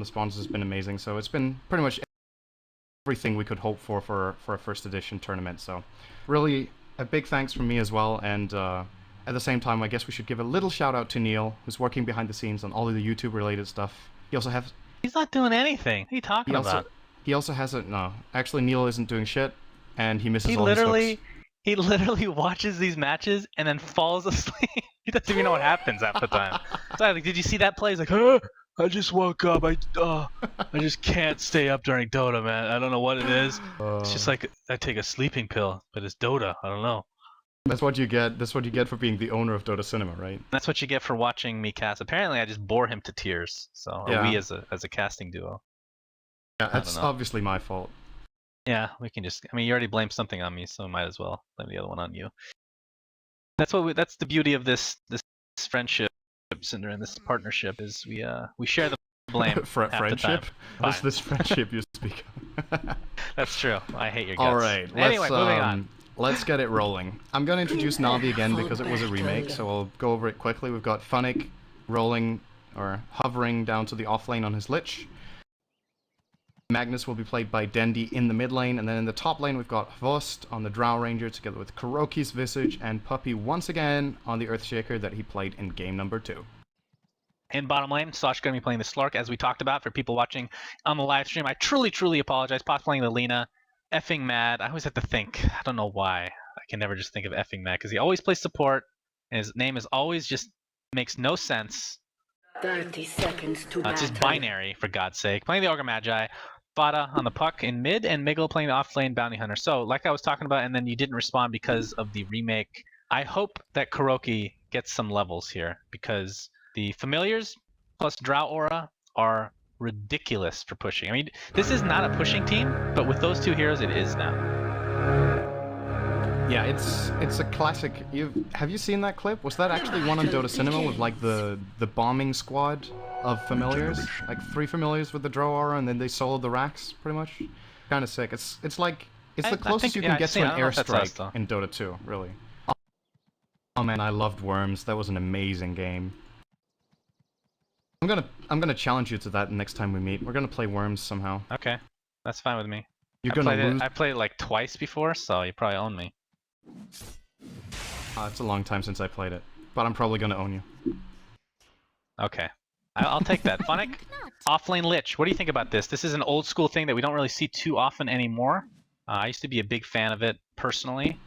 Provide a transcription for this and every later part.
the sponsors has been amazing. So it's been pretty much everything we could hope for a first edition tournament. So really a big thanks from me as well. And at the same time, I guess we should give a little shout out to Neil, who's working behind the scenes on all of the YouTube related stuff. He also has. He's not doing anything. What are you talking about? He also has a no. Actually, Neil isn't doing shit, and he misses He all his hooks. literally watches these matches and then falls asleep. He doesn't even know what happens half the time. So like, did you see that play? He's like, I just woke up. I just can't stay up during Dota, man. I don't know what it is. It's just like I take a sleeping pill, but it's Dota. I don't know. That's what you get. That's what you get for being the owner of Dota Cinema, right? That's what you get for watching me cast. Apparently, I just bore him to tears. So Yeah. we as a casting duo. Yeah, that's obviously my fault. Yeah, we can just. I mean, you already blamed something on me, so might as well blame the other one on you. That's the beauty of this friendship, Cinder, and this partnership is we share the blame. Friendship? What's this friendship you speak of? That's true. I hate your guts. All right. Anyway, moving on. Let's get it rolling. I'm going to introduce Navi again because it was a remake, so I'll go over it quickly. We've got Funnick rolling or hovering down to the off lane on his Lich. Magnus will be played by Dendi in the mid lane, and then in the top lane we've got vods on the Drow Ranger together with Kuroki's Visage and Puppy once again on the Earthshaker that he played in game number 2. In bottom lane, Slash going to be playing the Slark, as we talked about for people watching on the live stream. I truly apologize. Pot's playing the Lina. Effing mad. I always have to think. I don't know why. I can never just think of effing mad, because he always plays support, and his name is always just makes no sense. 30 seconds to It's just binary, for God's sake. Playing the Ogre Magi. Fada on the puck in mid, and Miggle playing the off-lane Bounty Hunter. So, like I was talking about, and then you didn't respond because of the remake. I hope that Kuroki gets some levels here, because the Familiars plus Drow Aura are ridiculous for pushing. I mean, this is not a pushing team, but with those two heroes, it is now. Yeah, it's a classic. Have you seen that clip? Was that actually one on Dota Cinema with like the bombing squad of Familiars? Like 3 Familiars with the Drow Aura, and then they soloed the racks, pretty much? Kind of sick. It's the closest you can get to an airstrike in Dota 2, really. Oh man, I loved Worms. That was an amazing game. I'm gonna challenge you to that next time we meet. We're gonna play Worms somehow. Okay, that's fine with me. You're gonna lose. I played it like twice before, so you probably own me. It's a long time since I played it, but I'm probably gonna own you. Okay, I'll take that. Funnick, offlane Lich. What do you think about this? This is an old school thing that we don't really see too often anymore. I used to be a big fan of it personally,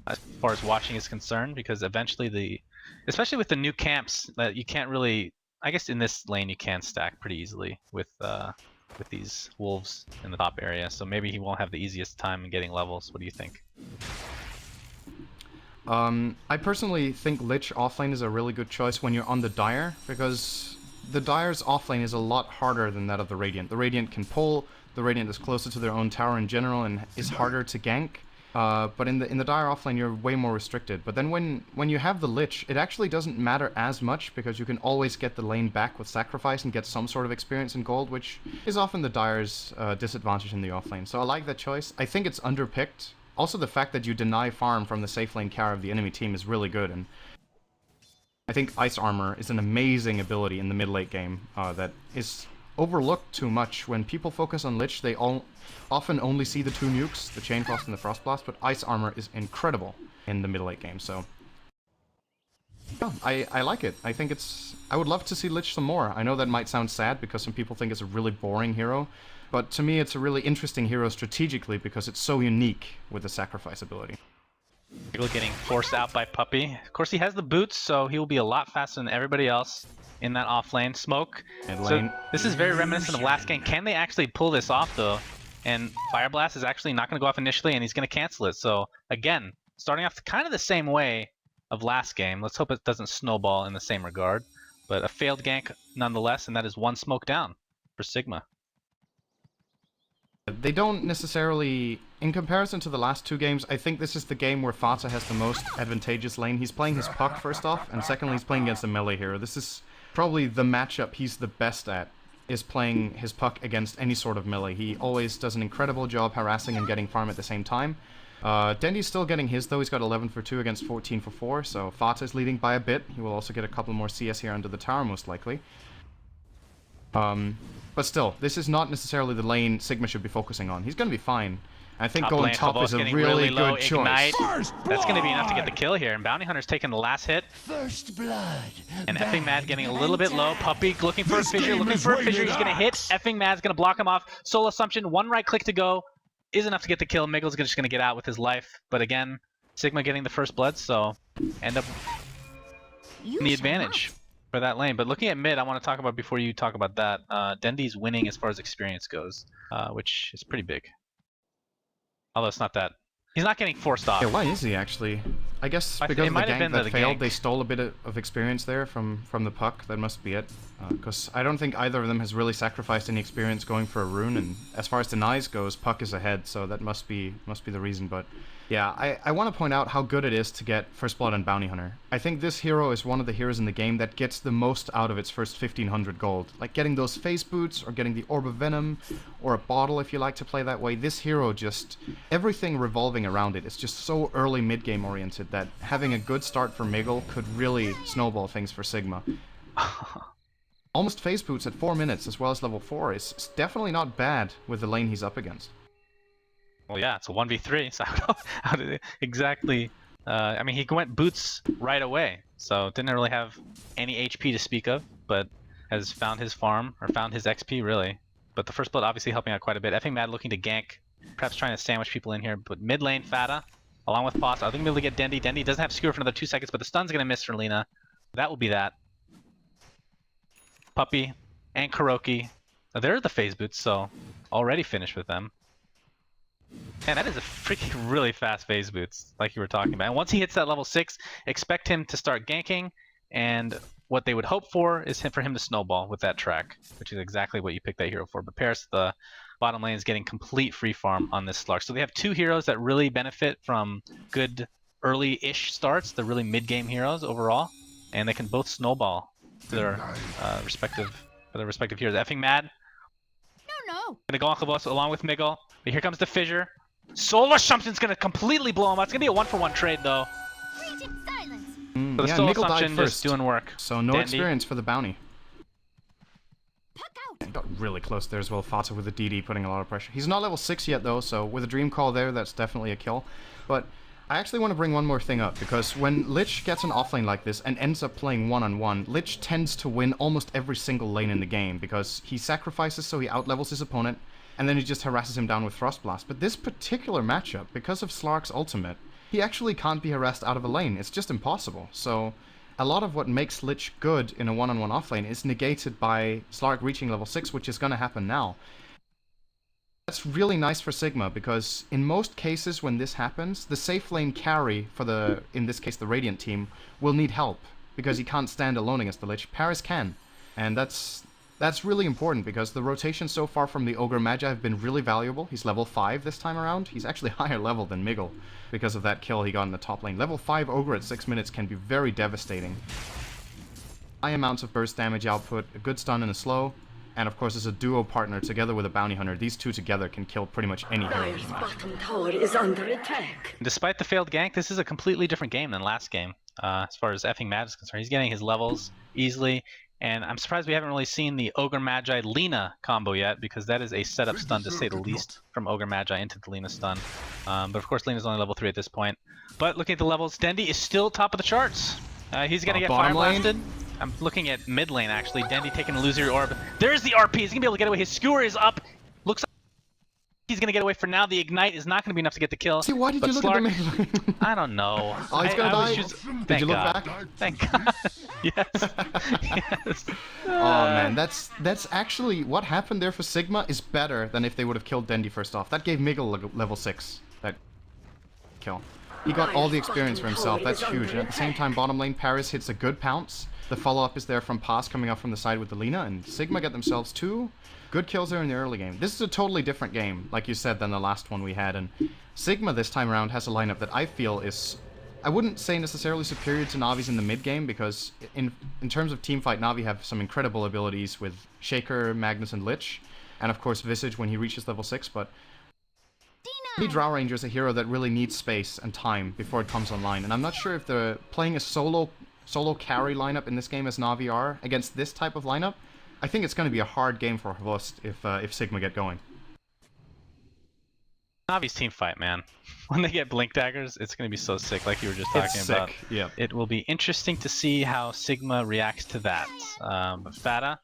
as far as watching is concerned, because eventually especially with the new camps, that you can't really. I guess in this lane you can stack pretty easily with these wolves in the top area. So maybe he won't have the easiest time in getting levels. What do you think? I personally think Lich offlane is a really good choice when you're on the Dire, because the Dire's offlane is a lot harder than that of the Radiant. The Radiant can pull, the Radiant is closer to their own tower in general and is harder to gank. But in the Dire offlane you're way more restricted. But then when you have the Lich, it actually doesn't matter as much, because you can always get the lane back with sacrifice and get some sort of experience in gold, which is often the Dire's disadvantage in the offlane. So I like that choice. I think it's underpicked. Also, the fact that you deny farm from the safe lane carry of the enemy team is really good, and I think Ice Armor is an amazing ability in the mid-late game that is overlooked too much. When people focus on Lich, they often only see the 2 nukes, the Chain Frost and the Frost Blast, but Ice Armor is incredible in the mid-late game, so yeah, I like it. I think I would love to see Lich some more. I know that might sound sad because some people think it's a really boring hero, but to me it's a really interesting hero strategically because it's so unique with the sacrifice ability. People getting forced out by Puppy. Of course he has the boots, so he will be a lot faster than everybody else in that off lane. Smoke. So this is very reminiscent of last game. Can they actually pull this off though? And Fire Blast is actually not going to go off initially, and he's going to cancel it. So again, starting off kind of the same way of last game. Let's hope it doesn't snowball in the same regard. But a failed gank nonetheless, and that is 1 smoke down for Sigma. They don't necessarily, in comparison to the last 2 games, I think this is the game where Fata has the most advantageous lane. He's playing his puck first off, and secondly he's playing against a melee hero. This is probably the matchup he's the best at, is playing his puck against any sort of melee. He always does an incredible job harassing and getting farm at the same time. Dendi's still getting his though. He's got 11 for 2 against 14 for 4, so Fata is leading by a bit. He will also get a couple more CS here under the tower most likely. But still, this is not necessarily the lane Sigma should be focusing on. He's going to be fine. I think Top going lane, top is a getting really low, good ignite. choice. That's going to be enough to get the kill here. And Bounty Hunter's taking the last hit. First blood. And Effing Mad getting a little bit low. Puppy looking for a fissure, looking for a fissure. He's going to hit. Effing Mad's going to block him off. Soul Assumption, one right click to go. Is enough to get the kill. Miggle's just going to get out with his life. But again, Sigma getting the first blood, so end up in the advantage for that lane. But looking at mid, I want to talk about, before you talk about that, Dendi's winning as far as experience goes, which is pretty big. Although it's not that. He's not getting forced off. Yeah, why is he actually? I guess because of the gank that failed, they stole a bit of experience there from the puck. That must be it. Because I don't think either of them has really sacrificed any experience going for a rune. And as far as denies goes, puck is ahead, so that must be the reason. But yeah, I want to point out how good it is to get First Blood on Bounty Hunter. I think this hero is one of the heroes in the game that gets the most out of its first 1500 gold. Like getting those phase boots, or getting the Orb of Venom, or a bottle if you like to play that way. This hero just, everything revolving around it is just so early mid-game oriented that having a good start for Miggle could really snowball things for Sigma. Almost phase boots at 4 minutes as well as level 4 is definitely not bad with the lane he's up against. Well, yeah, it's a 1v3, so how did it exactly... I mean, he went boots right away, so didn't really have any HP to speak of, but has found his farm, or found his XP, really. But the first blood obviously helping out quite a bit. Effing Mad looking to gank, perhaps trying to sandwich people in here, but mid lane, Fata, along with Foss. I think we'll be able to get Dendi. Dendi doesn't have Skewer for another 2 seconds, but the stun's going to miss for Lina. That will be that. Puppy and Kuroki. Now, they're the phase boots, so already finished with them. And that is a freaking really fast phase boots, like you were talking about. And once he hits that level 6, expect him to start ganking, and what they would hope for is for him to snowball with that track, which is exactly what you picked that hero for. But Paris, the bottom lane, is getting complete free farm on this Slark. So they have 2 heroes that really benefit from good early-ish starts, the really mid-game heroes overall, and they can both snowball to their respective heroes. Effing Mad. No. Gonna go on Kabos along with Miggle. But here comes the fissure. Soul Assumption's gonna completely blow him out. It's gonna be a 1-for-1 trade though. So the Yeah, Soul Miggle Assumption died just first, doing work. so no Dendi. experience for the bounty. Got really close there as well. Fata with the DD putting a lot of pressure. He's not level 6 yet though, so with a Dream Call there, that's definitely a kill. But I actually want to bring one more thing up, because when Lich gets an offlane like this and ends up playing one-on-one, Lich tends to win almost every single lane in the game, because he sacrifices so he outlevels his opponent, and then he just harasses him down with Frost Blast. But this particular matchup, because of Slark's ultimate, he actually can't be harassed out of a lane. It's just impossible. So a lot of what makes Lich good in a one-on-one offlane is negated by Slark reaching level 6, which is going to happen now. That's really nice for Sigma, because in most cases when this happens, the safe lane carry for the, in this case the Radiant team, will need help, because he can't stand alone against the Lich. Paris can, and that's really important, because the rotations so far from the Ogre Magi have been really valuable. He's level 5 this time around. He's actually higher level than Miggle, because of that kill he got in the top lane. Level 5 Ogre at 6 minutes can be very devastating. High amounts of burst damage output, a good stun and a slow, and of course as a duo partner together with a Bounty Hunter, these two together can kill pretty much any hero. Dire's bottom tower is under attack. Despite the failed gank, this is a completely different game than last game, as far as Effing Mad is concerned. He's getting his levels easily, and I'm surprised we haven't really seen the Ogre Magi Lina combo yet, because that is a setup stun to say the least, from Ogre Magi into the Lina stun. But of course Lina's only level 3 at this point. But looking at the levels, Dendi is still top of the charts. He's gonna get fire blasted. I'm looking at mid lane actually. Dendi taking an illusory orb. There's the RP. He's gonna be able to get away. His skewer is up. Looks like he's gonna get away for now. The ignite is not gonna be enough to get the kill. See, why did you look at the mid lane? I don't know. Oh, he's gonna die? Thank you look God. back? Thank God. Yes. Yes. Oh man, that's actually what happened there for Sigma is better than if they would have killed Dendi first off. That gave Miggle level 6. That kill. He got all the experience for himself. That's huge. And at the same time, bottom lane Paris hits a good pounce. The follow-up is there from Pass coming up from the side with the Lina, and Sigma get themselves 2 good kills there in the early game. This is a totally different game, like you said, than the last one we had, and Sigma this time around has a lineup that I feel is, I wouldn't say necessarily superior to Navi's in the mid game, because in terms of teamfight, Navi have some incredible abilities with Shaker, Magnus, and Lich, and of course Visage when he reaches level 6, but Drow Ranger is a hero that really needs space and time before it comes online, and I'm not sure if they're playing a solo carry lineup in this game as Navi are against this type of lineup. I think it's going to be a hard game for Hvost if Sigma get going. Navi's team fight, man. When they get blink daggers, it's going to be so sick, like you were just talking about. Sick, yeah. It will be interesting to see how Sigma reacts to that. But Fata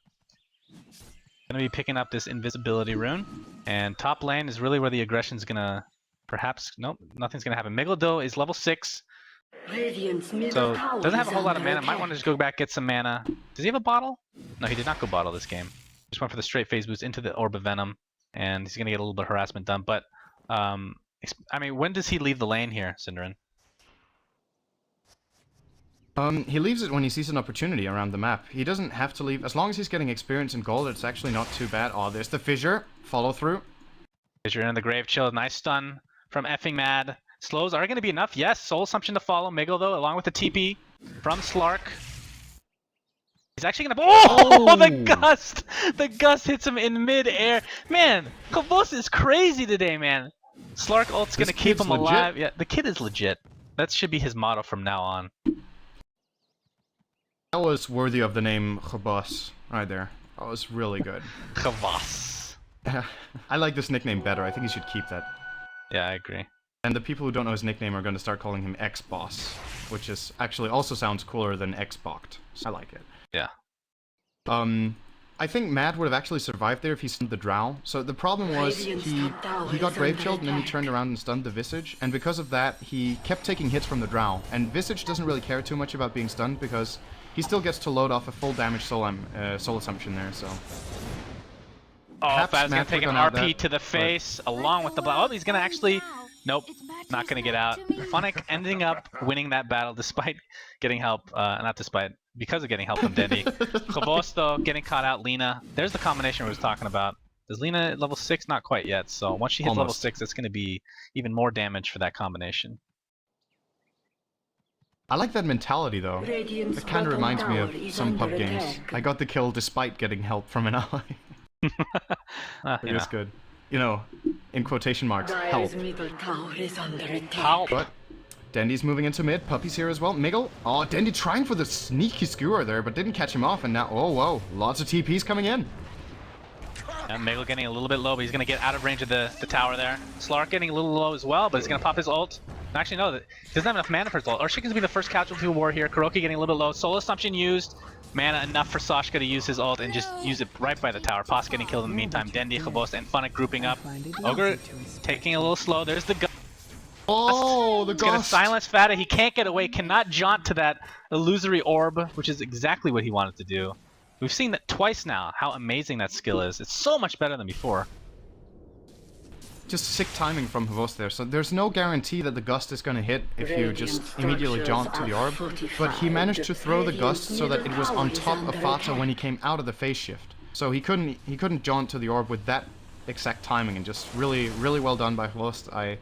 going to be picking up this invisibility rune, and top lane is really where the aggression's going to perhaps... Nope, nothing's going to happen. Megalo is level 6, so doesn't have a whole lot of mana. Might want to just go back, get some mana. Does he have a bottle? No, he did not go bottle this game. Just went for the straight phase boost into the Orb of Venom, and he's going to get a little bit of harassment done. But, I mean, when does he leave the lane here, Cinderin? He leaves it when he sees an opportunity around the map. He doesn't have to leave. As long as he's getting experience and gold, it's actually not too bad. Oh, there's the fissure. Follow through. Fissure in the grave chill. Nice stun from effing Mad. Slows are going to be enough. Yes, Soul Assumption to follow. Miguel, though, along with the TP from Slark. He's actually going to... Oh, the gust! The gust hits him in mid-air. Man, Hvost is crazy today, man. Slark ult's going to keep him alive. Yeah, the kid is legit. That should be his motto from now on. That was worthy of the name Hvost right there. That was really good. Hvost. I like this nickname better. I think he should keep that. Yeah, I agree. And the people who don't know his nickname are going to start calling him X-Boss, which is actually also sounds cooler than X-Bocked. So I like it. Yeah. I think Matt would have actually survived there if he stunned the Drow. So the problem was he got grave chilled and then he turned around and stunned the Visage, and because of that he kept taking hits from the Drow. And Visage doesn't really care too much about being stunned because he still gets to load off a full damage soul assumption there. So. Oh, Fata's gonna take an RP to the face along with the blow. Oh, he's gonna actually. Nope, not gonna get out. Funnick ending up winning that battle despite getting help, not despite, because of getting help from Dendi. Hvost, though, getting caught out. Lina, there's the combination we was talking about. Is Lina at level 6? Not quite yet, so once she hits level 6, it's gonna be even more damage for that combination. I like that mentality, though. It kind of reminds me of some pub games. I got the kill despite getting help from an ally. It is good. You know, in quotation marks, help. Help. But Dendi's moving into mid. Puppy's here as well. Miguel. Oh, Dendi trying for the sneaky skewer there, but didn't catch him off. And now, oh, whoa. Lots of TPs coming in. And Miguel getting a little bit low, but he's going to get out of range of the tower there. Slark getting a little low as well, but he's going to pop his ult. Actually, no, he doesn't have enough mana for his ult. Or she can be the first casualty of war here. Kuroki getting a little bit low. Soul Assumption used. Mana enough for Sashka to use his ult and just use it right by the tower. Pos getting killed in the meantime. Dendi, Hvost, and Funnick grouping up. Ogre taking a little slow. There's the gust. Oh, the gust! He's gonna silence Fata. He can't get away. Cannot jaunt to that illusory orb, which is exactly what he wanted to do. We've seen that twice now, how amazing that skill is. It's so much better than before. Just sick timing from Hvost there. So there's no guarantee that the gust is going to hit if you just immediately jaunt to the orb. But he managed to throw the gust so that it was on top of Fata when he came out of the phase shift. So he couldn't jaunt to the orb with that exact timing, and just really, really well done by Hvost.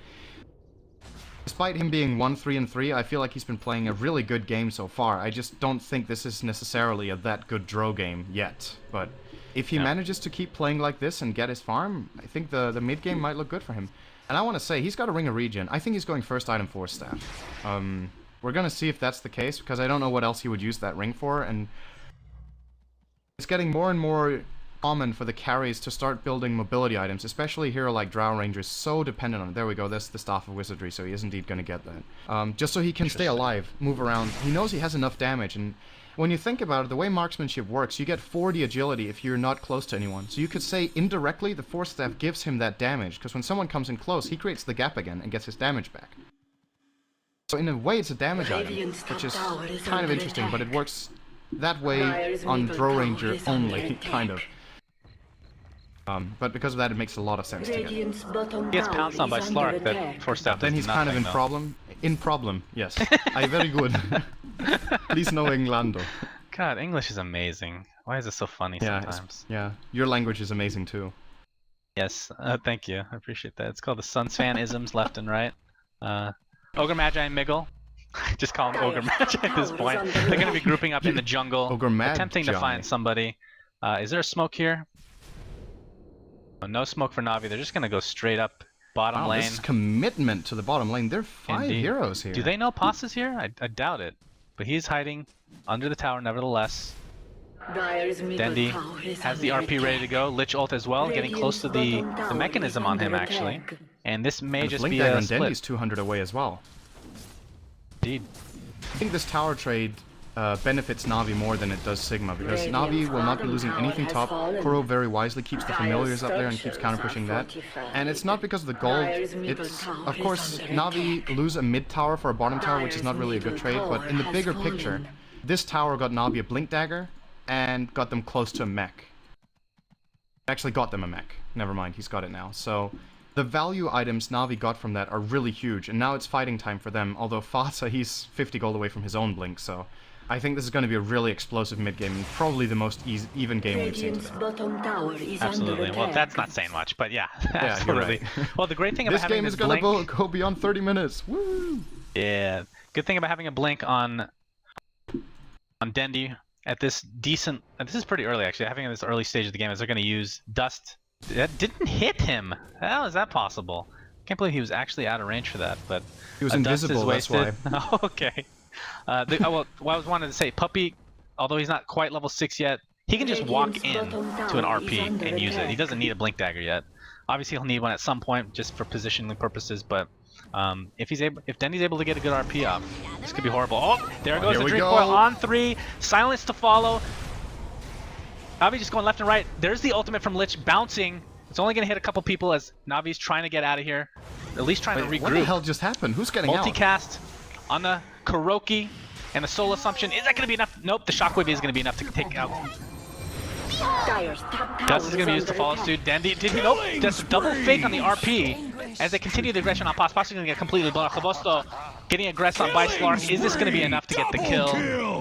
Despite him being 1-3-3, I feel like he's been playing a really good game so far. I just don't think this is necessarily a that good draw game yet. But if he manages to keep playing like this and get his farm, I think the mid game might look good for him. And I want to say, he's got a Ring of Regen. I think he's going first item for staff. We're going to see if that's the case, because I don't know what else he would use that ring for, and it's getting more and more common for the carries to start building mobility items, especially a hero like Drow Ranger is so dependent on it. There we go, that's the Staff of Wizardry, so he is indeed going to get that. Just so he can stay alive, move around. He knows he has enough damage, and when you think about it, the way marksmanship works, you get 40 agility if you're not close to anyone. So you could say, indirectly, the Force Staff gives him that damage, because when someone comes in close, he creates the gap again and gets his damage back. So in a way, it's a damage item, which is kind of interesting, but it works that way on Drow Ranger only, kind of. But because of that, it makes a lot of sense to get. He gets pounced on by Slark, that Force Staff Then he's kind of in problem. In problem, yes. I very good. Please no Englando. God, English is amazing. Why is it so funny sometimes? Yeah, your language is amazing too. Yes, thank you. I appreciate that. It's called the Suns fan isms left and right. Ogre Magi and Miggle. Just call them Ogre Magi at this point. They're going to be grouping up in the jungle, attempting to find somebody. Is there a smoke here? Oh, no smoke for Na'Vi. They're just going to go straight up bottom lane. This is commitment to the bottom lane. There are 5 heroes here. Do they know Pos is here? I doubt it. But he's hiding under the tower nevertheless. Dire's middle Dendi tower is has the under RP ready to go. Lich ult as well, getting close to the Radiant's bottom tower mechanism is on him under actually. attack. And this may And just Blink be Dagger a and split. Dendi's 200 away as well. Indeed. I think this tower trade benefits Na'Vi more than it does Sigma, because Na'Vi will not be losing anything top. Kuro very wisely keeps the familiars up there and keeps counter pushing that. And it's not because of the gold, it's, of course, Na'Vi lose a mid tower for a bottom tower, which is not really a good trade, but in the bigger picture, this tower got Na'Vi a Blink Dagger and got them close to a mech. Actually got them a mech. Never mind, he's got it now. So the value items Na'Vi got from that are really huge, and now it's fighting time for them, although Fata, he's 50 gold away from his own Blink, so I think this is going to be a really explosive mid-game, and probably the most even game we've seen Radiant's today. bottom tower is Absolutely. under Well, attack. that's not saying much, but yeah, Yeah, you're absolutely. right. Well, the great thing about This having game this is going blink, to go beyond 30 minutes! Woo! yeah, good thing about having a blink on Dendi at this decent. This is pretty early actually. Having in this early stage of the game is they're going to use dust. That didn't hit him. How is that possible? Can't believe he was actually out of range for that. But He was dust is invisible, that's wasted. why. Okay. Well, what I was wanting to say, Puppy, although he's not quite level 6 yet, he can just walk in to an RP and use it. He doesn't need a Blink Dagger yet. Obviously, he'll need one at some point just for positioning purposes. But if Dendi's able to get a good RP off, this could be horrible. Oh, there goes here the we Dream go. Coil on 3. Silence to follow. Navi just going left and right. There's the ultimate from Lich bouncing. It's only going to hit a couple people as Navi's trying to get out of here. At least trying to Wait, regroup. what the hell just happened? Who's getting out? Multicast on the Kuroki and the Soul Assumption. Is that going to be enough? Nope, the Shockwave is going to be enough to take out. Dire's top tower Dust is going to be used to under follow attack. suit. Dendi, did he? Nope. Just a double fake on the RP as they continue the aggression on Pos. Pos is going to get completely blown up. Clavosto getting aggressed on by Slark. Is this going to be enough to get the kill?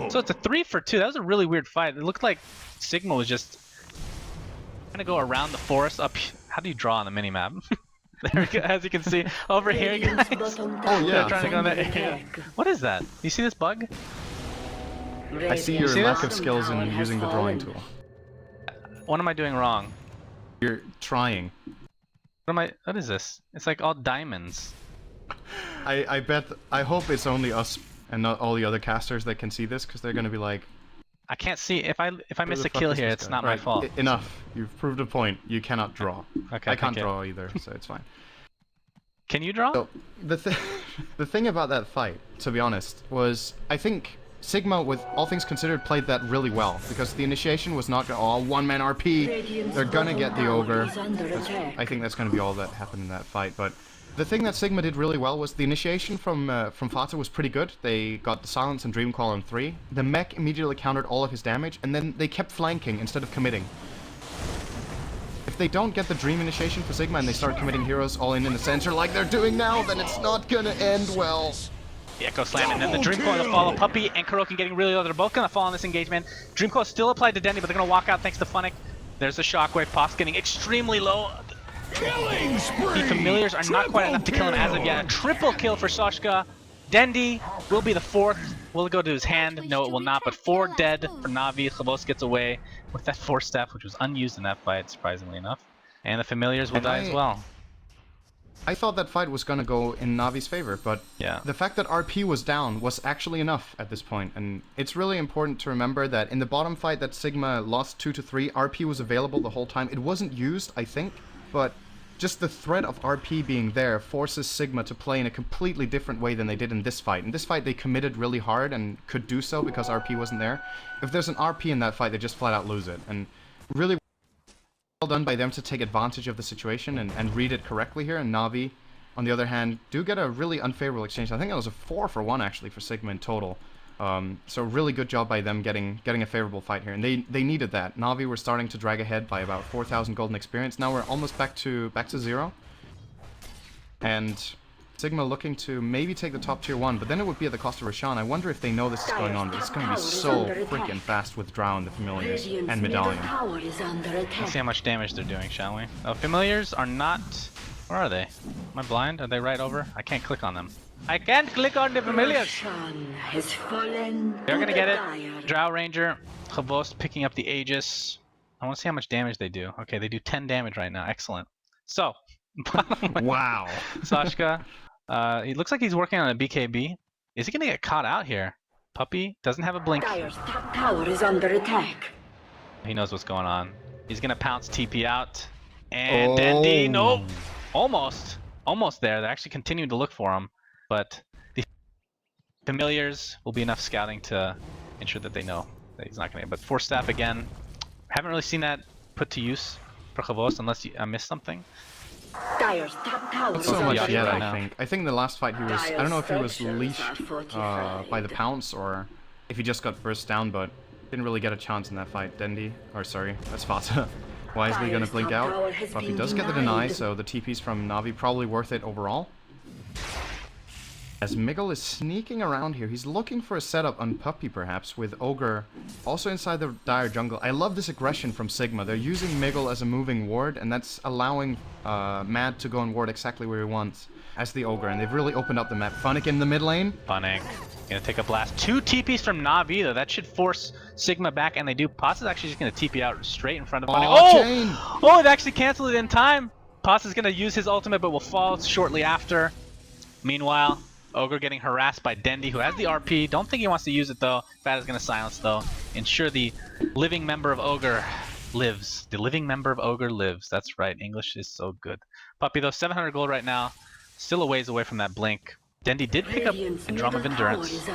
So it's a 3 for 2. That was a really weird fight. It looked like Sigma was just trying to go around the forest up. How do you draw on the minimap? There we go, as you can see over here, Radiant's guys. bottom Oh, tower yeah. is Trying to go in under that area. attack. What is that? You see this bug? I see your Radiant's lack bottom of skills tower in has using the drawing fallen. tool. What am I doing wrong? You're trying. What is this? It's like all diamonds. I hope it's only us and not all the other casters that can see this, because they're going to be like, I can't see if I "Who miss the a fuck kill is here. this It's guy?" not my Right, fault. Enough. You've proved a point. You cannot draw. Okay, I can't thank you. draw either, so it's fine. Can you draw? So the thing about that fight, to be honest, was I think Sigma, with all things considered, played that really well, because the initiation was not one-man RP. They're gonna get the ogre. I think that's gonna be all that happened in that fight. But the thing that Sigma did really well was the initiation from Fata was pretty good. They got the silence and Dream Call on 3. The mech immediately countered all of his damage, and then they kept flanking instead of committing. If they don't get the Dream initiation for Sigma and they start committing heroes all in the center like they're doing now, then it's not gonna end well. The Echo Slam, and then the Dream Coil to follow. Puppy and Kuroki getting really low. They're both going to fall in this engagement. Dream Coil still applied to Dendi, but they're going to walk out thanks to Funnick. There's the Shockwave. Pos getting extremely low. The Familiars are not quite enough to kill him as of yet. A triple kill for Soshka. Dendi will be the 4th. Will it go to his hand? No, it will not, but 4 dead for Navi. Chavos gets away with that 4 staff, which was unused in that fight, surprisingly enough. And the Familiars will die as well. I thought that fight was gonna go in Navi's favor, but Yeah. the fact that RP was down was actually enough at this point, and it's really important to remember that in the bottom fight that Sigma lost 2 to 3, RP was available the whole time. It wasn't used, I think, but just the threat of RP being there forces Sigma to play in a completely different way than they did in this fight. In this fight, they committed really hard and could do so because RP wasn't there. If there's an RP in that fight, they just flat out lose it, and really well done by them to take advantage of the situation and read it correctly here. And Navi, on the other hand, do get a really unfavorable exchange. I think that was a 4 for 1 actually for Sigma in total. So really good job by them getting a favorable fight here, and they needed that. Navi were starting to drag ahead by about 4,000 golden experience. Now we're almost back to 0, and Sigma looking to maybe take the top tier 1, but then it would be at the cost of Roshan. I wonder if they know this is going on, but it's going to be so freaking fast with Drow and the Familiars and Medallion. Let's see how much damage they're doing, shall we? Oh, Familiars are not... Where are they? Am I blind? Are they right over? I can't click on them. I can't click on the Familiars! They're gonna get it. Drow Ranger, Chavos picking up the Aegis. I want to see how much damage they do. Okay, they do 10 damage right now. Excellent. So, Wow. Sashka, he looks like he's working on a BKB. Is he gonna get caught out here? Puppy doesn't have a blink. Dire's top tower is under attack. He knows what's going on. He's gonna pounce TP out. And Dendi, nope. Almost there. They're actually continuing to look for him, but the familiars will be enough scouting to ensure that they know that he's not gonna get. But Force Staff again, haven't really seen that put to use for Chavos unless I missed something. Dire's top tower Not is so under much yet, attack. I think. I think the last fight he was, I don't know if he was leashed by the pounce or if he just got burst down, but didn't really get a chance in that fight. Dendi, or sorry, that's Fata. Wisely gonna blink out, but he does get the deny, so the TPs from Na'Vi probably worth it overall. As Miggle is sneaking around here, he's looking for a setup on Puppy perhaps, with Ogre also inside the Dire jungle. I love this aggression from Sigma. They're using Miggle as a moving ward, and that's allowing Mad to go and ward exactly where he wants as the Ogre, and they've really opened up the map. Funnick in the mid lane. Funnick gonna take a blast. 2 TPs from Na'Vi though. That should force Sigma back, and they do. Pasa's actually just gonna TP out straight in front of Funnick. Oh, it actually canceled it in time. Pasa's gonna use his ultimate, but will fall shortly after. Meanwhile, Ogre getting harassed by Dendi, who has the RP. Don't think he wants to use it though. Fat is gonna silence though. Ensure the living member of Ogre lives. The living member of Ogre lives. That's right. English is so good. Puppy though, 700 gold right now. Still a ways away from that blink. Dendi did pick up Drum of Endurance.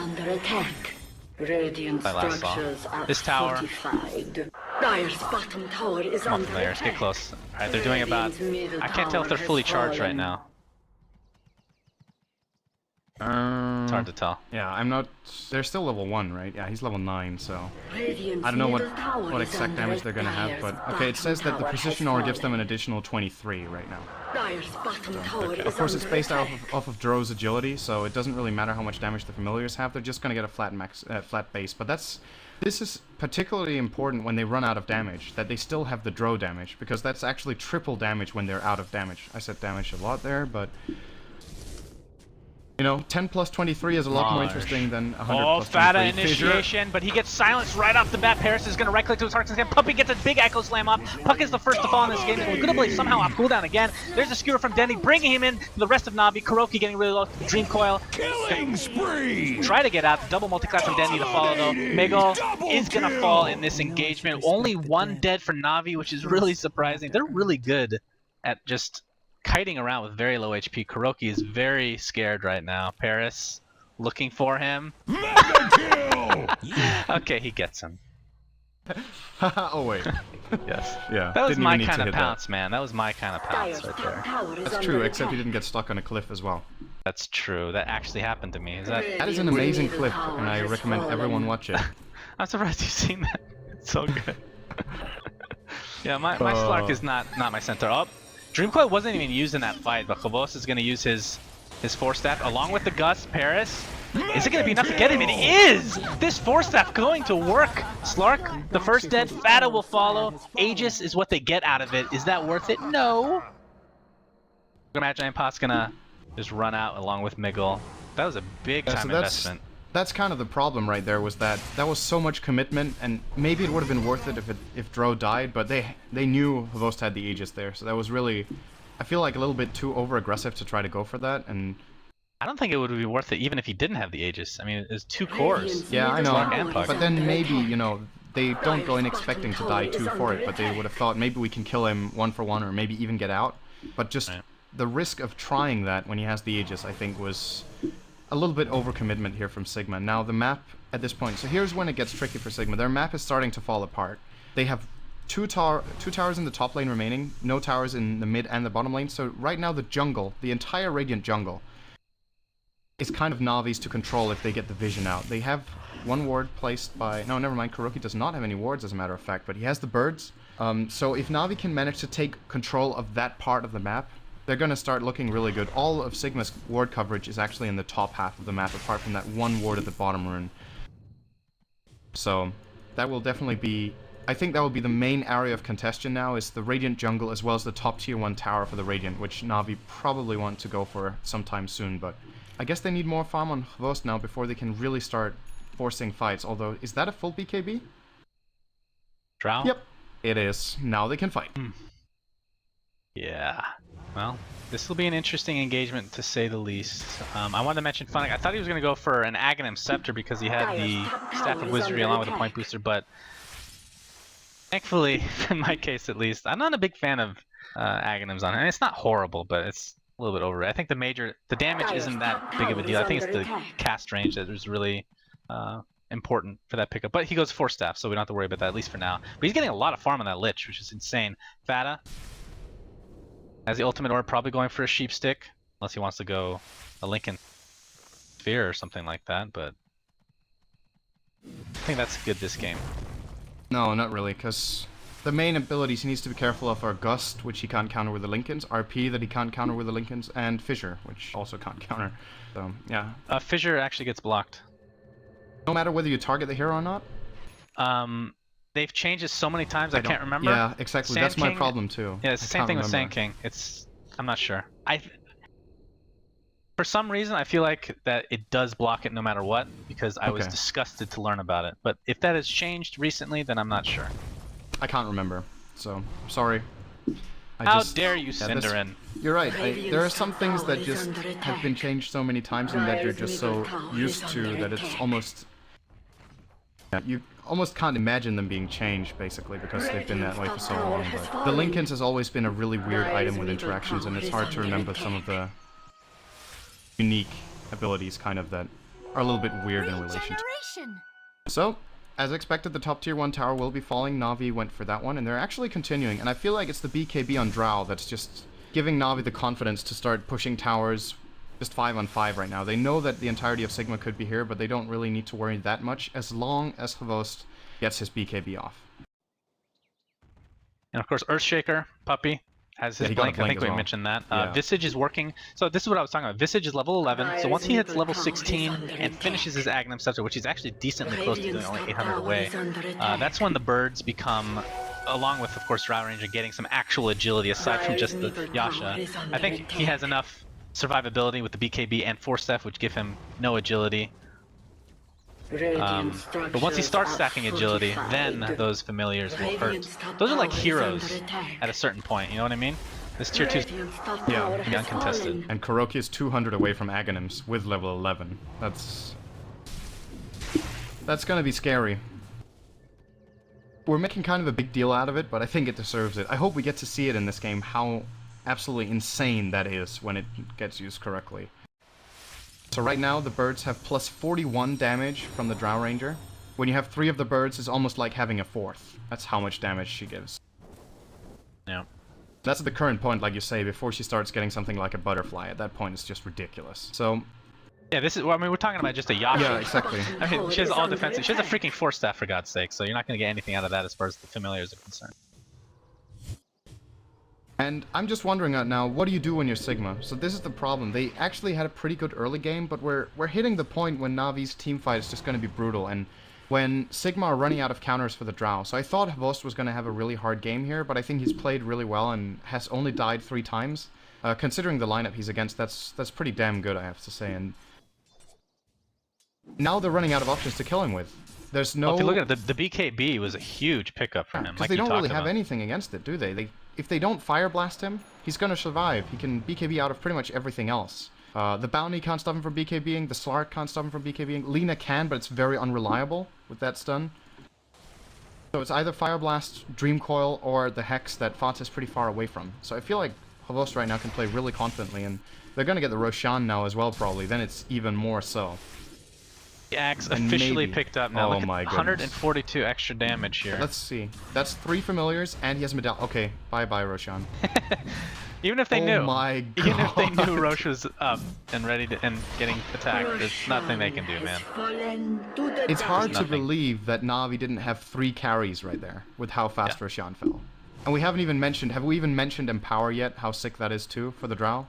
Radiant I last saw. structures are This tower. fortified. Dire's bottom tower is Come on, under players, get attack. close. Alright, they're doing about... Radiant's I can't tell if they're middle fully tower charged has right fallen. now. It's hard to tell. Yeah, I'm not... They're still level 1, right? Yeah, he's level 9, so... Radiant's I don't know middle tower what is exact under damage they're gonna have, Dire's but... Okay, it says that the bottom Precision tower Ore has gives them an fallen. additional 23 right now. Dire's bottom tower is Of course, it's under based attack. off of Dro's agility, so it doesn't really matter how much damage the familiars have. They're just gonna get a flat base. But this is particularly important when they run out of damage, that they still have the Dro damage, because that's actually triple damage when they're out of damage. I said damage a lot there, but you know, 10 plus 23 is a lot more interesting than 100 Oh, plus Fata 23. initiation, but he gets silenced right off the bat. Paris is going to right-click to his heart's content. Puppy gets a big Echo Slam up. Puck is the first to fall in this game. We're going to play somehow off cooldown again. There's a skewer from Dendi, bringing him in. The rest of Na'Vi. Kuroki getting really low. Dream Coil. Killing spree! Try to get out. Double multi-class from Dendi to follow, though. Miggle is going to fall in this engagement. Only 1 dead for Na'Vi, which is really surprising. They're really good at just kiting around with very low HP. Kuroki is very scared right now. Paris looking for him. Mega kill! Okay, he gets him. Oh wait. Yes. Yeah. That was didn't my even need to kind of hit that. pounce, man. That was my kind of pounce Dire's right top there. tower is That's under true, except he attack. didn't get stuck on a cliff as well. That's true. That actually happened to me. Is that? That is an amazing clip, and I recommend everyone watch it. I'm surprised you've seen that. It's so good. Yeah, my Slark is not my center. Oh, Dreamcoil wasn't even used in that fight, but Kavos is going to use his Force Staff along with the Gust. Paris. Is it going to be enough to get him? It is! This Force Staff going to work. Slark, the first dead. Fata will follow. Aegis is what they get out of it. Is that worth it? No. Imagine Impot's going to just run out along with Miggle. That was a big time investment. That's kind of the problem right there, was that was so much commitment, and maybe it would have been worth it if Dro died, but they knew Havost had the Aegis there, so that was really, I feel like, a little bit too over-aggressive to try to go for that, and... I don't think it would be worth it even if he didn't have the Aegis. I mean, it's 2 cores. Yeah, I know, Slark and Puck. but then maybe, you know, they don't go in expecting to die 2 for it, but they would have thought maybe we can kill him 1 for 1, or maybe even get out, but just the risk of trying that when he has the Aegis, I think, was a little bit overcommitment here from Sigma. Now, the map at this point, so here's when it gets tricky for Sigma. Their map is starting to fall apart. They have two towers in the top lane remaining, no towers in the mid and the bottom lane, so right now the jungle, the entire Radiant jungle, is kind of Navi's to control if they get the vision out. They have 1 ward placed by... No, never mind, Kuroki does not have any wards as a matter of fact, but he has the birds. So if Navi can manage to take control of that part of the map, they're going to start looking really good. All of Sigma's ward coverage is actually in the top half of the map, apart from that 1 ward at the bottom rune. So that will definitely be... I think that will be the main area of contention now, is the Radiant jungle as well as the top tier 1 tower for the Radiant, which Navi probably want to go for sometime soon, but I guess they need more farm on Hvost now before they can really start forcing fights, although, is that a full BKB? Drow? Yep, it is. Now they can fight. Yeah. Well, this will be an interesting engagement to say the least. I wanted to mention Funnick. I thought he was going to go for an Aghanim Scepter because he had the Staff of Wizardry along with the Point Booster, but Thankfully, in my case at least, I'm not a big fan of Aghanims on it. I mean, it's not horrible, but it's a little bit over it. I think the damage isn't that big of a deal. I think it's the cast range that is really important for that pickup. But he goes 4 staff, so we don't have to worry about that, at least for now. But he's getting a lot of farm on that Lich, which is insane. Fata has the ultimate orb, probably going for a sheep stick, unless he wants to go a Lincoln Sphere or something like that, but I think that's good this game. No, not really, because the main abilities he needs to be careful of are Gust, which he can't counter with the Lincolns, RP that he can't counter with the Lincolns, and Fissure, which also can't counter. So, yeah. Fissure actually gets blocked. No matter whether you target the hero or not? They've changed it so many times I can't remember. Yeah, exactly. Sand That's my King, problem too. Yeah, it's the same thing with Sand King. I'm not sure. For some reason, I feel like that it does block it no matter what, because I was disgusted to learn about it. But if that has changed recently, then I'm not sure. I can't remember, so sorry. How dare you, Cinderin? You're right. There are some things that just have been changed so many times and that you're just so used to that it's almost... Yeah, you almost can't imagine them being changed, basically, because they've been that way for so long. But the Lincolns has always been a really weird item with interactions, and it's hard to remember some of the unique abilities kind of that are a little bit weird in relation to. So, as expected, the top tier 1 tower will be falling. Na'Vi went for that one, and they're actually continuing, and I feel like it's the BKB on Drow that's just giving Na'Vi the confidence to start pushing towers just 5-on-5 right now. They know that the entirety of Sigma could be here, but they don't really need to worry that much as long as Havost gets his BKB off. And of course, Earthshaker, Puppy, has his blink. I think we mentioned that. Visage is working. So this is what I was talking about. Visage is level 11. So once he hits level 16 and finishes his Aghanim Scepter, which he's actually decently close to doing, only 800 away, that's when the birds become, along with, of course, Drow Ranger, getting some actual agility aside from just the Yasha. I think he has enough survivability with the BKB and Force Staff, which give him no agility. But once he starts stacking agility, then those familiars will hurt. Those are like heroes at a certain point, you know what I mean? This tier 2 is uncontested. And Kuroki is 200 away from Aghanims with level 11. That's gonna be scary. We're making kind of a big deal out of it, but I think it deserves it. I hope we get to see it in this game, how absolutely insane that is when it gets used correctly. So right now, the birds have plus 41 damage from the Drow Ranger. When you have 3 of the birds, it's almost like having a 4th. That's how much damage she gives. Yeah. That's at the current point, like you say, before she starts getting something like a butterfly. At that point, it's just ridiculous. So... yeah, this is... well, I mean, we're talking about just a Yasha. Yeah, exactly. I mean, she has all defensive. She has a freaking Force Staff, for God's sake, so you're not going to get anything out of that as far as the familiars are concerned. And I'm just wondering now, what do you do when you're Sigma? So this is the problem. They actually had a pretty good early game, but we're hitting the point when Navi's teamfight is just going to be brutal, and when Sigma are running out of counters for the Drow. So I thought Havost was going to have a really hard game here, but I think he's played really well and has only died 3 times. Considering the lineup he's against, that's pretty damn good, I have to say. And now they're running out of options to kill him with. There's no... well, if you look at it, the BKB was a huge pickup for him. Because they don't really have anything against it, do they? If they don't Fire Blast him, he's gonna survive. He can BKB out of pretty much everything else. The Bounty can't stop him from BKBing, the Slark can't stop him from BKBing, Lina can, but it's very unreliable with that stun. So it's either Fire Blast, Dream Coil, or the Hex that Fats is pretty far away from. So I feel like Havost right now can play really confidently, and they're gonna get the Roshan now as well, probably. Then it's even more so. The axe officially picked up now. Oh Look my at goodness. 142 extra damage here. Let's see. That's 3 familiars, and he has medallion. Okay, bye-bye, Roshan. Even if they knew. Oh my god. Even if they knew Roche was up and ready to and getting attacked, there's nothing they can do, man. It's hard to believe that Na'Vi didn't have 3 carries right there with how fast Roshan fell. And we haven't even mentioned, have we even mentioned Empower yet? How sick that is too for the Drow?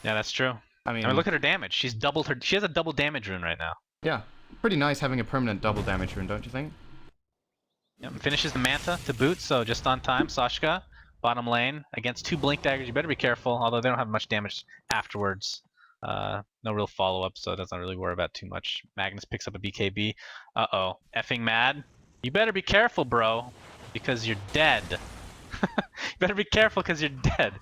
Yeah, that's true. I mean, look at her damage. She has a double damage rune right now. Yeah, pretty nice having a permanent double damage rune, don't you think? Yep, finishes the Manta to boot, so just on time. Sashka, bottom lane, against 2 Blink Daggers. You better be careful, although they don't have much damage afterwards. No real follow-up, so it doesn't really worry about too much. Magnus picks up a BKB. Uh-oh. Effing mad. You better be careful, bro, because you're dead. You better be careful because you're dead.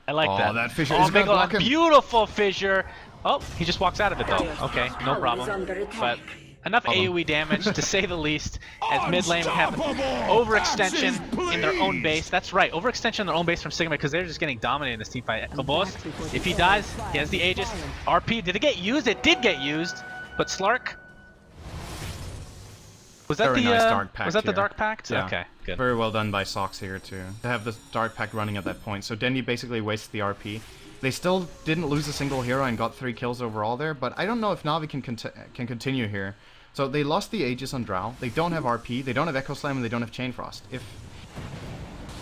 I like that. Oh, that fissure is gonna block him. Beautiful fissure. Oh, he just walks out of it though. Okay, no problem. But enough AoE damage to say the least. As mid lane we have overextension in their own base. That's right, overextension in their own base from Sigma because they're just getting dominated in this team fight. Phobos, if he dies, he has the Aegis. RP, did it get used? It did get used, but Slark. Was that Very the nice Dark Pact was that the here. Dark Pact? Yeah. Okay, good. Very well done by Sox here too. To have the Dark Pact running at that point. So Dendi basically wasted the RP. They still didn't lose a single hero and got 3 kills overall there, but I don't know if Na'Vi can continue here. So they lost the Aegis on Drow. They don't have RP, they don't have Echo Slam, and they don't have Chain Frost.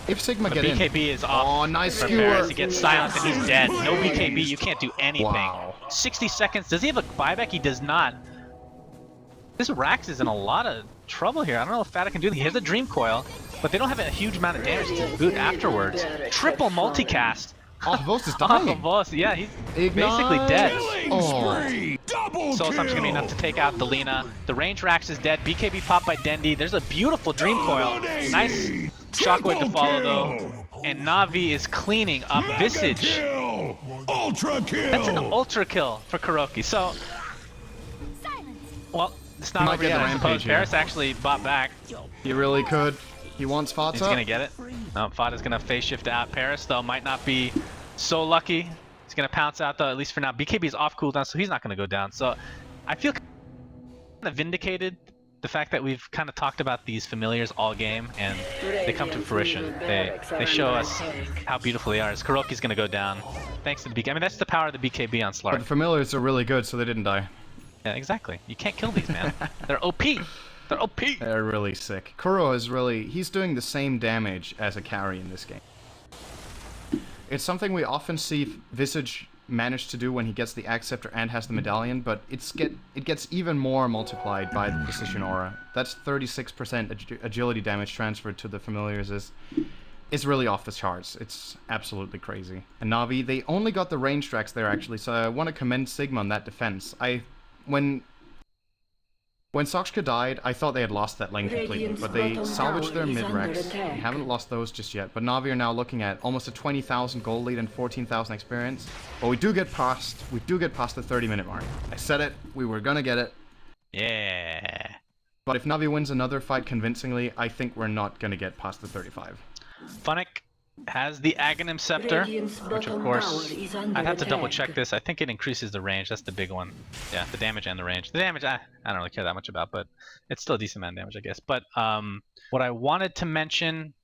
If Sigma But get in... BKB is off. Oh, nice for skewer! Paris. He gets silenced and he's dead. No BKB, you can't do anything. Wow. 60 seconds. Does he have a buyback? He does not. This Rax is in a lot of trouble here. I don't know if Fata can do it. He has a Dream Coil, but they don't have a huge amount of damage to boot afterwards. Triple multicast. Oh, Vost is Off dying! of Voss. Yeah, he's Ignite. basically dead. Killing Oh. spree. Double Soul Assumption gonna be enough to take out the Lina. The range Rax is dead. BKB popped by Dendi. There's a beautiful Dream Coil. Nice Shockwave to follow though. And Na'Vi is cleaning up Visage. Kill. Ultra kill. That's an ultra kill for Kuroki. So, well, it's not Might over get yet. the I rampage suppose here. Paris actually bought back. He really could. He wants Fata. He's gonna get it. No, Fata's gonna face shift out. Paris though might not be so lucky. He's gonna pounce out though, at least for now. BKB is off cooldown, so he's not gonna go down. So I feel kind of vindicated the fact that we've kind of talked about these familiars all game and they come to fruition. They show us how beautiful they are. As Kuroki's gonna go down thanks to the BKB. I mean that's the power of the BKB on But Slark. the familiars are really good, so they didn't die. Yeah, exactly. You can't kill these, man. They're OP. They're OP. They're really sick. Kuro is really... He's doing the same damage as a carry in this game. It's something we often see Visage manage to do when he gets the Axe Scepter and has the Medallion, but it gets even more multiplied by the Precision Aura. That's 36% agility damage transferred to the familiars is really off the charts. It's absolutely crazy. And Na'Vi, they only got the range tracks there actually, so I want to commend Sigma on that defense. When Sakshka died, I thought they had lost that lane completely, but they salvaged their mid-rex. They haven't lost those just yet, but Na'Vi are now looking at almost a 20,000 gold lead and 14,000 experience. But we do get past the 30-minute mark. I said it, we were gonna get it. Yeah. But if Na'Vi wins another fight convincingly, I think we're not gonna get past the 35. Funnick has the Aghanim Scepter, which of course, I'd have to double check this. I think it increases the range, that's the big one. Yeah, the damage and the range. The damage, I don't really care that much about, but it's still a decent amount of damage, I guess. But what I wanted to mention,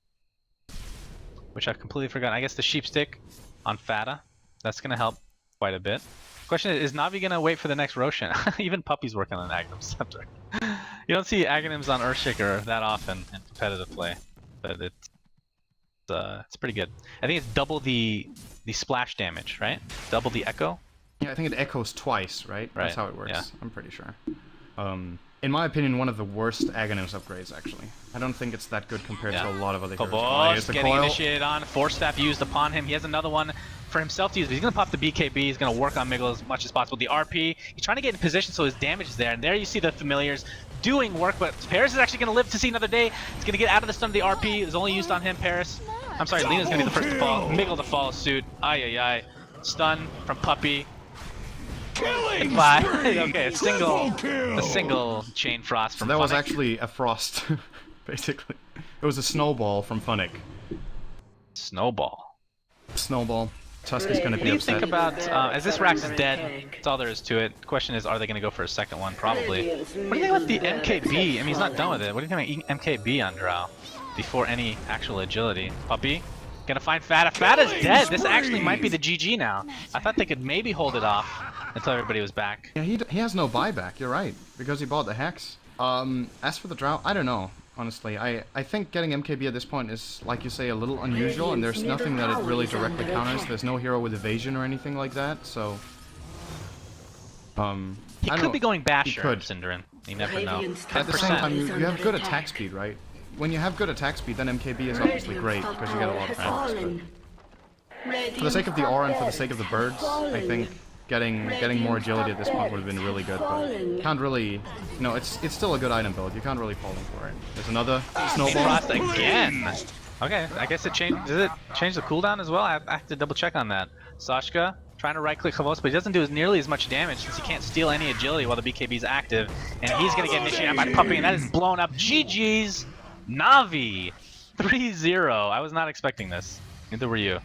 which I've completely forgotten, I guess the Sheep Stick on Fata. That's going to help quite a bit. Question is Na'Vi going to wait for the next Roshan? Even Puppy's working on Aghanim Scepter. You don't see Aghanims on Earthshaker that often in competitive play, but it's pretty good. I think it's double the splash damage, right? Double the echo. Yeah, I think it echoes twice, right? Right, That's how it works. yeah. I'm pretty sure. In my opinion, one of the worst Aghanims upgrades, actually. I don't think it's that good compared to a lot of other heroes. Phobos The getting coil. initiated on. Force Staff used upon him. He has another one for himself to use, but he's going to pop the BKB. He's going to work on Miggle as much as possible. The RP, he's trying to get in position so his damage is there. And there you see the familiars doing work, but Paris is actually going to live to see another day. He's going to get out of the stun of the RP. It's only used on him, Paris. I'm sorry, Lena's going to be the first to fall. Miggle to follow suit. Ay, ay, ay. Stun from Puppy. Killing Bye. spree. Okay, a single chain frost from That was Funnick. actually a frost, basically. It was a snowball from Funnick. Snowball. Snowball. Tusk is going to What be do you upset. think about, as this Rax is dead, that's all there is to it. The question is, are they going to go for a second one? Probably. What do you think about the MKB? I mean, he's not done with it. What do you think about MKB on Drow before any actual agility? Puppy? Gonna find Fata. Fata's dead! This actually might be the GG now. I thought they could maybe hold it off until everybody was back. Yeah, he has no buyback, you're right. Because he bought the Hex. As for the Drow, I don't know. Honestly, I think getting MKB at this point is, like you say, a little unusual, and there's nothing that it really directly counters. There's no hero with evasion or anything like that, so... He I don't could know. be going Basher, He could. Syndarin. You never know. At the same 10%. time, you have good attack speed, right? When you have good attack speed, then MKB is obviously great, because you get a lot of practice. But for the sake of the aura and for the sake of the birds, I think getting more agility at this point would have been really good, but can't really... You know, it's still a good item build. You can't really fault him for it. There's another snowball. Frost again! Okay, I guess it changed. Did it change the cooldown as well? I have to double check on that. Sashka Trying to right-click Havos, but he doesn't do nearly as much damage since he can't steal any agility while the BKB is active. And he's going to get initiated by Puppy, and that is blown up. GG's! Navi! 3-0. I was not expecting this. Neither were you.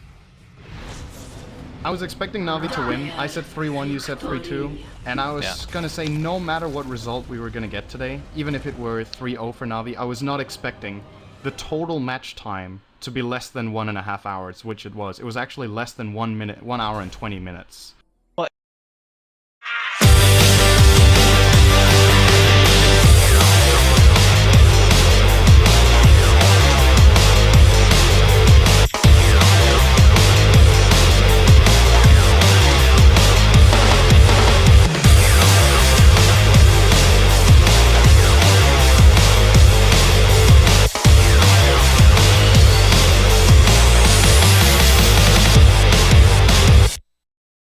I was expecting Navi to win. I said 3-1, you said 3-2. And I was gonna say no matter what result we were gonna get today, even if it were 3-0 for Navi, I was not expecting the total match time to be less than 1.5 hours, which it was. It was actually less than 1 minute, 1 hour and 20 minutes.